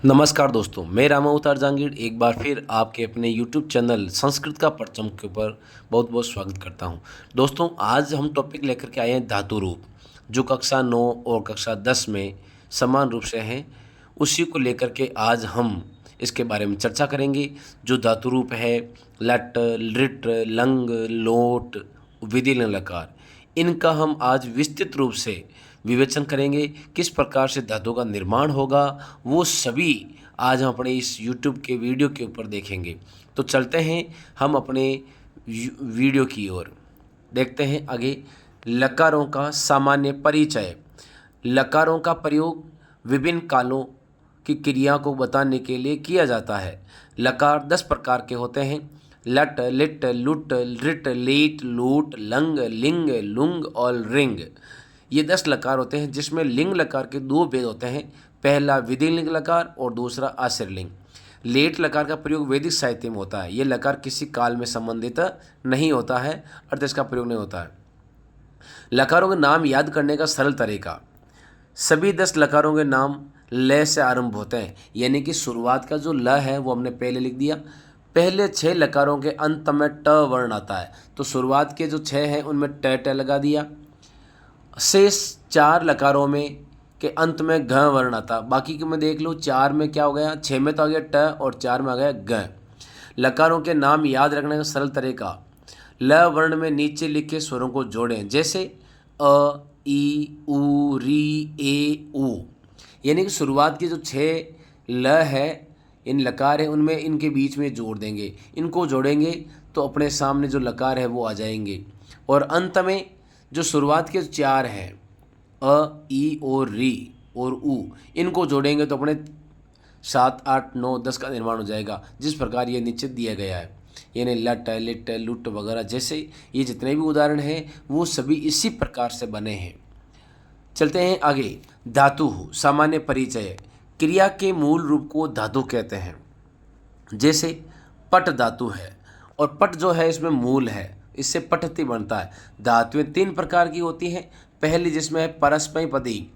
नमस्कार दोस्तों, मैं रामा अवतार जहांगीर एक बार फिर आपके अपने यूट्यूब चैनल संस्कृत का परचम के ऊपर बहुत बहुत स्वागत करता हूं। दोस्तों, आज हम टॉपिक लेकर के आए हैं धातु रूप, जो कक्षा 9 और कक्षा 10 में समान रूप से हैं। उसी को लेकर के आज हम इसके बारे में चर्चा करेंगे। जो धातु रूप है लट, लिट, लंग, लोट, विधिलिंग लकार, इनका हम आज विस्तृत रूप से विवेचन करेंगे। किस प्रकार से धातु का निर्माण होगा वो सभी आज हम अपने इस यूट्यूब के वीडियो के ऊपर देखेंगे। तो चलते हैं हम अपने वीडियो की ओर, देखते हैं आगे। लकारों का सामान्य परिचय। लकारों का प्रयोग विभिन्न कालों की क्रिया को बताने के लिए किया जाता है। लकार 10 प्रकार के होते हैं। लट, लिट, लुट, रिट, लीट, लूट, लंग, लिंग, लुंग और रिंग। ये 10 लकार होते हैं, जिसमें लिंग लकार के 2 भेद होते हैं। पहला विधिलिंग लकार और दूसरा आश्रयलिंग। लेट लकार का प्रयोग वैदिक साहित्य में होता है। ये लकार किसी काल में संबंधित नहीं होता है, अर्थात इसका प्रयोग नहीं होता है। लकारों के नाम याद करने का सरल तरीका। सभी 10 लकारों के नाम ल से आरंभ होते हैं, यानी कि शुरुआत का जो ल है वो हमने पहले लिख दिया। पहले 6 लकारों के अंत में ट वर्ण आता है, तो शुरुआत के जो 6 हैं उनमें ट लगा दिया। शेष 4 लकारों में के अंत में घ वर्ण आता। बाकी के में देख लो, 4 में क्या हो गया, 6 में तो आ गया ट और 4 में आ गया ग। लकारों के नाम याद रखने का सरल तरीका। ल वर्ण में नीचे लिखे स्वरों को जोड़ें, जैसे अ, ई, उ, री, ए, उ। यानी कि शुरुआत के जो 6 ल है, इन लकार है, उनमें इनके बीच में जोड़ देंगे। इनको जोड़ेंगे तो अपने सामने जो लकार है वो आ जाएंगे। और अंत में जो शुरुआत के 4 हैं, अ, ई और री और उ, इनको जोड़ेंगे तो अपने 7, 8, 9, 10 का निर्माण हो जाएगा, जिस प्रकार ये नीचे दिया गया है। यानी लट, लिट, लुट वगैरह जैसे ये जितने भी उदाहरण हैं वो सभी इसी प्रकार से बने हैं। चलते हैं आगे। धातु सामान्य परिचय। क्रिया के मूल रूप को धातु कहते हैं। जैसे पट धातु है, और पट जो है इसमें मूल है, इससे पठति बनता है। धातुएं 3 प्रकार की होती हैं। पहली जिसमें है परस्मैपदी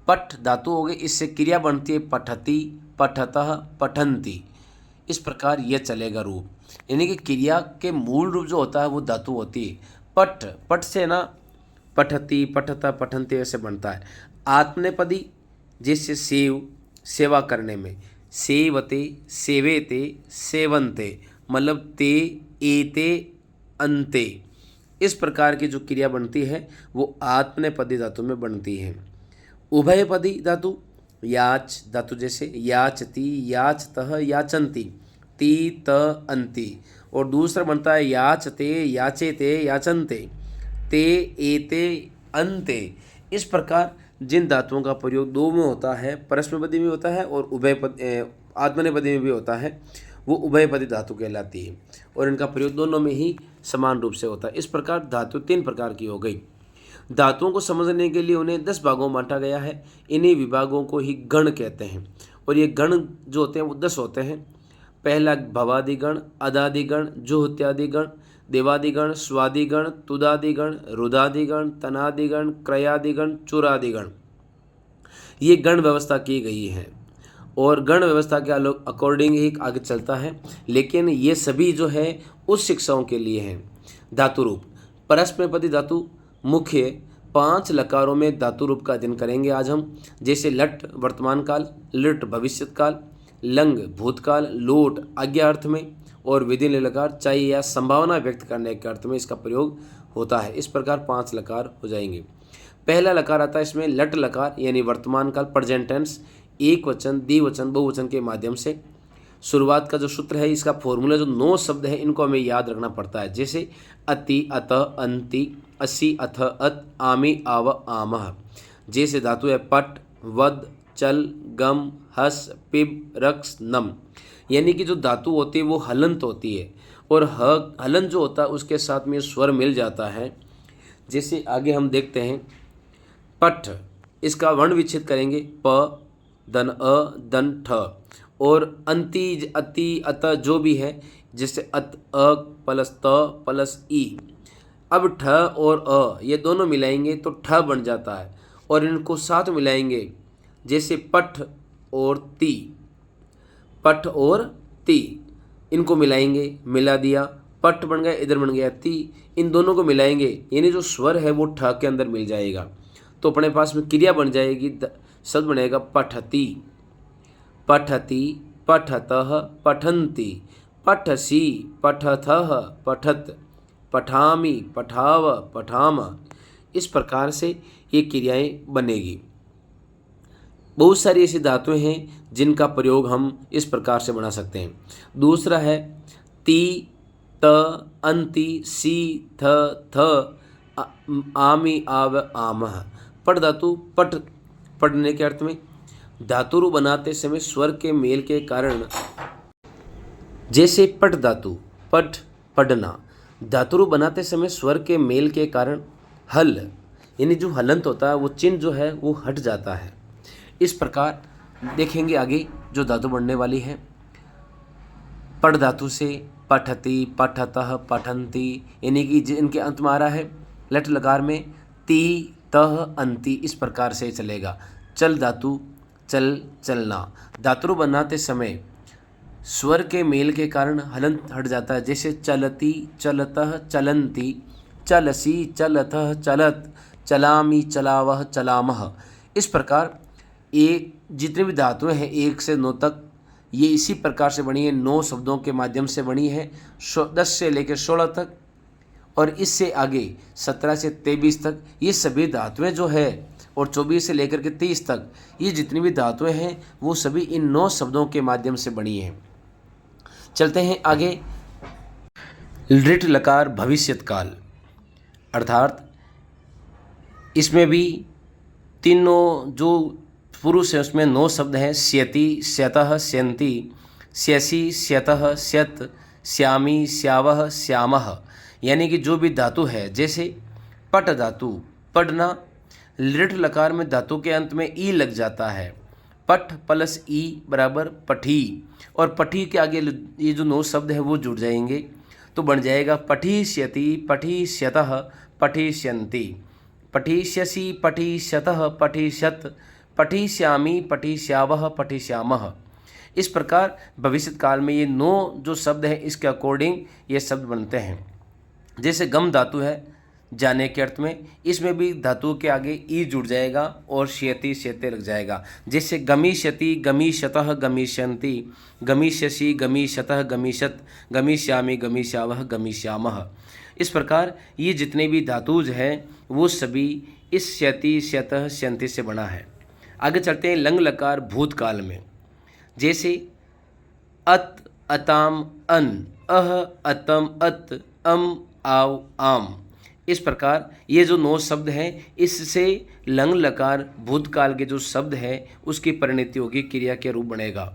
पट धातु हो गई, इससे क्रिया बनती है पठति, पठतः, पठन्ति। इस प्रकार यह चलेगा रूप, यानी कि क्रिया के मूल रूप जो होता है वो धातु होती है। पट, पट से ना पठति, पठतः, पठन्ति ऐसे बनता है। आत्मनेपदी जिससे सेव, सेवा करने में, सेवते, सेवेते, सेवन्ते, मतलब ते, एते, अंते। इस प्रकार की जो क्रिया बनती है वो आत्मनेपदी धातु में बनती है। उभयपदी धातु याच धातु, जैसे याचति, याचतः, याचन्ति, ती, त, अंति। और दूसरा बनता है याचते, याचेते, याचन्ते, ते, एते, अंते। इस प्रकार जिन धातुओं का प्रयोग 2 में होता है, परस्मैपदी में होता है और आत्मनेपदी में भी होता है, वो उभयपदी धातु कहलाती है। और इनका प्रयोग दोनों में ही समान रूप से होता है। इस प्रकार धातु 3 प्रकार की हो गई। धातुओं को समझने के लिए उन्हें 10 भागों में बांटा गया है। इन्हीं विभागों को ही गण कहते हैं, और ये गण जो होते हैं वो 10 होते हैं। पहला भवादिगण, अदादिगण, जुहत्यादिगण, देवादिगण, स्वादिगण, तुदादिगण, रुदादिगण, तनादिगण, क्रयादिगण, चुरादिगण। ये गण व्यवस्था की गई है, और गण व्यवस्था के अकॉर्डिंग ही आगे चलता है, लेकिन ये सभी जो है उस शिक्षाओं के लिए हैं। धातु रूप। परस्मैपदी धातु मुख्य 5 लकारों में धातु रूप का अध्ययन करेंगे आज हम। जैसे लट वर्तमान काल, लिट भविष्यत काल, लंग भूतकाल, लोट आज्ञा अर्थ में, और विधिलिंग लकार चाहिए या संभावना व्यक्त करने के अर्थ में इसका प्रयोग होता है। इस प्रकार 5 लकार हो जाएंगे। पहला लकार आता है इसमें लट लकार, यानी वर्तमान काल, प्रेजेंट टेंस, एक वचन, द्विवचन, बहुवचन के माध्यम से। शुरुआत का जो सूत्र है, इसका फॉर्मूला जो 9 शब्द है, इनको हमें याद रखना पड़ता है। जैसे अति, अतः, अंति, असि, अथ, अत, आमि, आव, आमः। जैसे धातु है पट, वद, चल, गम, हस, पिब, रक्स, नम। यानी कि जो धातु होती है वो हलंत होती है, और हलन जो होता है उसके साथ में स्वर मिल जाता है। जैसे आगे हम देखते हैं पठ, इसका वर्ण विच्छेद करेंगे, प, दन, अ, दन, ठ। और अंति, अति, अत जो भी है, जैसे अत, अ प्लस त प्लस ई। अब ठ और अ ये दोनों मिलाएंगे तो ठ बन जाता है, और इनको साथ मिलाएंगे, जैसे पठ और ती। पठ और ती, इनको मिलाएंगे, मिला दिया, पठ बन गया, इधर बन गया ती, इन दोनों को मिलाएंगे, यानी जो स्वर है वो ठ के अंदर मिल जाएगा, तो अपने पास में क्रिया बन जाएगी, शब्द बनेगा पठती, पठती, पठतः, पठन्ति, पठसि, पठथः, पठत, पठामि, पठाव, पठाम। इस प्रकार से ये क्रियाएं बनेगी। बहुत सारी ऐसी धातुएं हैं जिनका प्रयोग हम इस प्रकार से बना सकते हैं। दूसरा है ती, त, अंति, सी, थ, आमी, आव, आमः। पट धातु, पट पढ़ने के अर्थ में धातुरु बनाते समय स्वर के मेल के कारण, जैसे पट धातु, पट पढ़ना, धातुरु बनाते समय स्वर के मेल के कारण हल, यानी जो हलंत होता है वो चिन्ह जो है वो हट जाता है। इस प्रकार देखेंगे आगे जो धातु बनने वाली है। पढ़ धातु से पठती, पठतः, पठन्ति, यानी कि जिनके अंत में आ रहा है लट लकार में ती, तह, अंति, इस प्रकार से चलेगा। चल धातु, चल, चलना, धातु बनाते समय स्वर के मेल के कारण हलंत हट जाता है, जैसे चलती, चलतः, चलन्ति, चलसी, चलतः, चलत, चलामी, चलावह, चलामह। इस प्रकार ये जितने भी धातुएं हैं 1 से 9 तक, ये इसी प्रकार से बनी है, 9 शब्दों के माध्यम से बनी है, 10 से लेकर 16 तक, और इससे आगे 17 से 23 तक ये सभी धातुएं जो है, और 24 से लेकर के 30 तक ये जितनी भी धातुएं हैं वो सभी इन 9 शब्दों के माध्यम से बनी हैं। चलते हैं आगे। लृट लकार भविष्यत काल, अर्थात इसमें भी तीनों जो पुरुष है उसमें 9 शब्द हैं। स्यति, स्यतः, स्यन्ति, स्यसि, स्यतः, स्यत, श्यामी, श्यावह, श्यामः। यानी कि जो भी धातु है, जैसे पट धातु, पढ़ना, लृट लकार में धातु के अंत में ई लग जाता है, पठ प्लस ई बराबर पठी, और पठी के आगे ये जो 9 शब्द है वो जुड़ जाएंगे, तो बन जाएगा पठिष्यति, पठिष्यतः, पठिष्यन्ति, पठिष्यसि, पठिष्यतः, पठिष्यत, पठिष्यामि, पठिष्यावः, पठिष्यामः। इस प्रकार भविष्य काल में ये 9 जो शब्द हैं इसके अकॉर्डिंग ये शब्द बनते हैं। जैसे गम धातु है जाने के अर्थ में, इसमें भी धातु के आगे ई जुड़ जाएगा और श्यति, श्यते लग जाएगा। जैसे गमिष्यति, गमिष्यतः, गमिष्यन्ति, गमिष्यसि, गमिष्यतः, गमिष्यत, गमिष्यामि, गमिष्यावः, गमिष्यामः। इस प्रकार ये जितने भी धातुज हैं वो सभी इस श्यति, श्यतः, श्यन्ति से बना है। आगे चलते हैं लंग लकार भूतकाल में। जैसे अत, अताम, अन, अह, अतम, अत, अम, आव, आम। इस प्रकार ये जो 9 शब्द हैं इससे लंग लकार भूतकाल के जो शब्द है उसकी परिणति होगी, क्रिया के रूप बनेगा।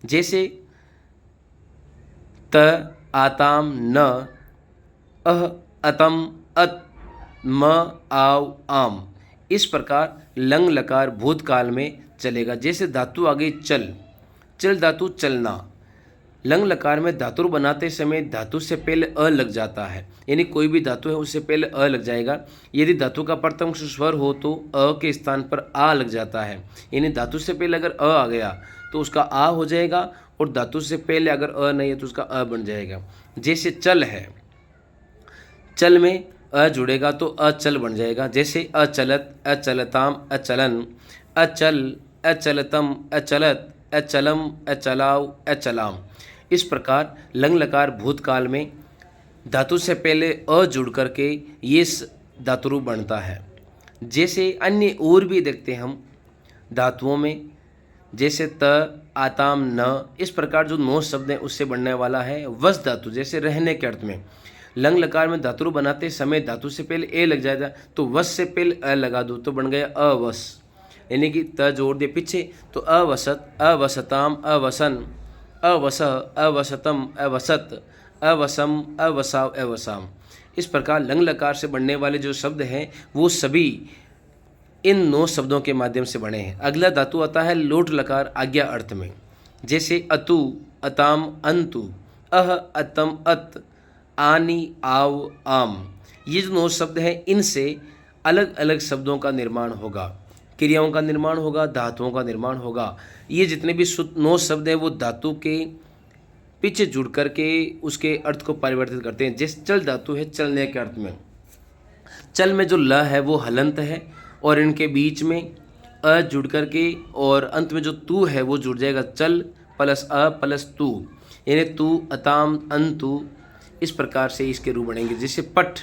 जैसे त, आताम, न, अह, अतम, अत, म, आव, आम। इस प्रकार लंग लकार भूतकाल में चलेगा। जैसे धातु आ गई चल, चल धातु चलना, लंग लकार में धातु बनाते समय धातु से पहले अ लग जाता है, यानी कोई भी धातु है उससे पहले अ लग जाएगा। यदि धातु का प्रथम स्वर हो तो अ के स्थान पर आ लग जाता है, यानी धातु से पहले अगर अ आ गया तो उसका आ हो जाएगा, और धातु से पहले अगर अ नहीं है तो उसका अ बन जाएगा। जैसे चल है, चल में अ जुड़ेगा तो अचल बन जाएगा। जैसे अचलत, अचलताम, अचलन, अचल, अचलतम, अचलत, अचलम, अचलाव, अचलाम। इस प्रकार लंग लकार भूतकाल में धातु से पहले अ जुड़ करके ये धातु रूप बनता है। जैसे अन्य और भी देखते हैं हम धातुओं में, जैसे त, आताम, न, इस प्रकार जो 9 शब्द हैं उससे बनने वाला है वस धातु। जैसे रहने के अर्थ में लंग लकार में धातु बनाते समय धातु से पहले ए लग जाएगा, तो वस से पहले अ लगा दो तो बन गया अवस, यानी कि त जोड़ दे पीछे तो अवसत, अवसताम, अवसन, अवस, अवसतम, अवसत, अवसम, अवसाव, अवसाम। इस प्रकार लंग लकार से बनने वाले जो शब्द हैं वो सभी इन 9 शब्दों के माध्यम से बने हैं। अगला धातु आता है लोट लकार आज्ञा अर्थ में। जैसे अतु, अताम, अंतु, अह, अतम, अत, आनी, आव, आम। ये जो 9 शब्द हैं इनसे अलग अलग शब्दों का निर्माण होगा। क्रियाओं का निर्माण होगा, धातुओं का निर्माण होगा। ये जितने भी 9 शब्द हैं वो धातु के पीछे जुड़ करके उसके अर्थ को परिवर्तित करते हैं। जैसे चल धातु है चलने के अर्थ में, चल में जो ल है वो हलंत है और इनके बीच में अ जुड़ करके और अंत में जो तू है वो जुड़ जाएगा, चल प्लस अ प्लस तू, यानी तू अताम अंतु। इस प्रकार से इसके रूप बनेंगे। जैसे पठ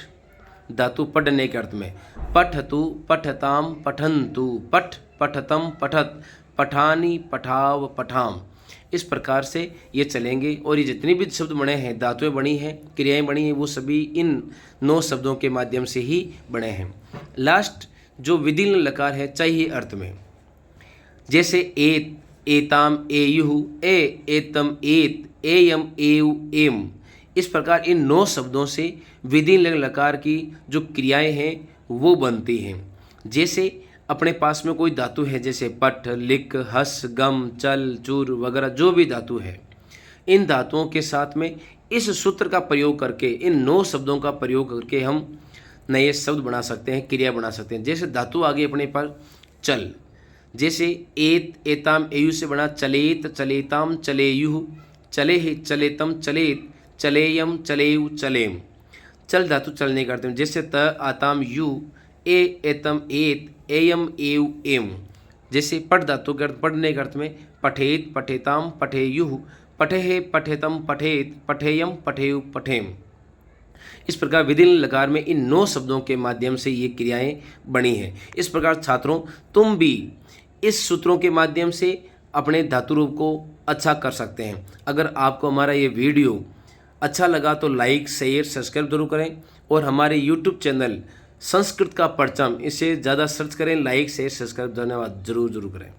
धातु पढ़ने के अर्थ में, पठतु पठताम पठन्तु, पठ पठतम पठत, पठानी पठाव पठाम। इस प्रकार से ये चलेंगे। और ये जितने भी शब्द बने हैं, धातुएं बनी हैं, क्रियाएं बनी हैं, वो सभी इन 9 शब्दों के माध्यम से ही बने हैं। लास्ट जो विधिलिंग लकार है चाहिए अर्थ में, जैसे एत एताम एयुः, एतम एत, एयम एयु एम। इस प्रकार इन 9 शब्दों से विधिलिंग लकार की जो क्रियाएं हैं वो बनती हैं। जैसे अपने पास में कोई धातु है, जैसे पठ, लिख, हस, गम, चल, चूर वगैरह जो भी धातु है, इन धातुओं के साथ में इस सूत्र का प्रयोग करके, इन 9 शब्दों का प्रयोग करके हम नए शब्द बना सकते हैं, क्रिया बना सकते हैं। जैसे धातु आ गई अपने पर चल, जैसे एत एताम एयु से बना चलेत चलेताम चलेयुः, चले ही चलेतम चलेत, चलेयम चलेयु चलेम। चल धातु चलने का अर्थ में, जैसे त आताम यु, ए एतम एत, एयम एयु एम। जैसे पठ धातु के अर्थ पढ़ने के अर्थ में, पठेत पठेताम पठेयुः, पठेहे पठेतम पठेत, पठेयम पठेयु पठेम। इस प्रकार विधिलिंग लकार में इन 9 शब्दों के माध्यम से ये क्रियाएं बनी हैं। इस प्रकार छात्रों, तुम भी इस सूत्रों के माध्यम से अपने धातु रूप को अच्छा कर सकते हैं। अगर आपको हमारा ये वीडियो अच्छा लगा तो लाइक शेयर सब्सक्राइब जरूर करें और हमारे यूट्यूब चैनल संस्कृत का परचम इसे ज़्यादा सर्च करें, लाइक शेयर सब्सक्राइब धन्यवाद जरूर करें।